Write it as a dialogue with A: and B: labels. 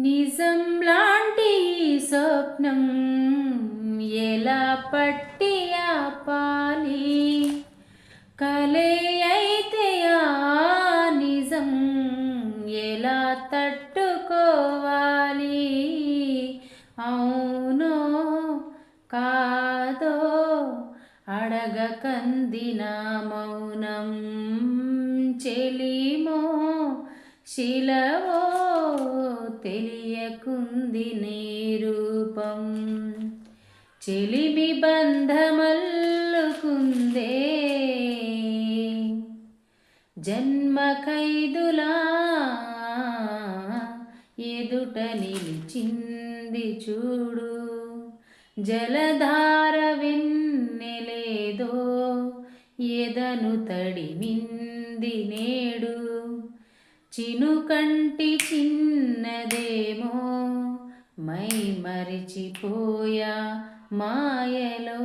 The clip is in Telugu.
A: నిజం లాంటి ఈ స్వప్నం ఎలా పట్టి ఆపాలి? కలే అయితే ఆ నిజం ఎలా తట్టుకోవాలి? అవునో కాదో అడగకందిన మౌనం, చెలిమో శిలవో తెలియకుంది నీ రూపం. చెలిమి బంధమల్లుకుందే జన్మ ఖైదులా, ఎదుట నిలిచింది చూడు. జలధార వెన్నెలేదో ఎదను తడిమింది నేడు. చినుకంటి చిన్నదేమో మై మరిచిపోయా మాయలో.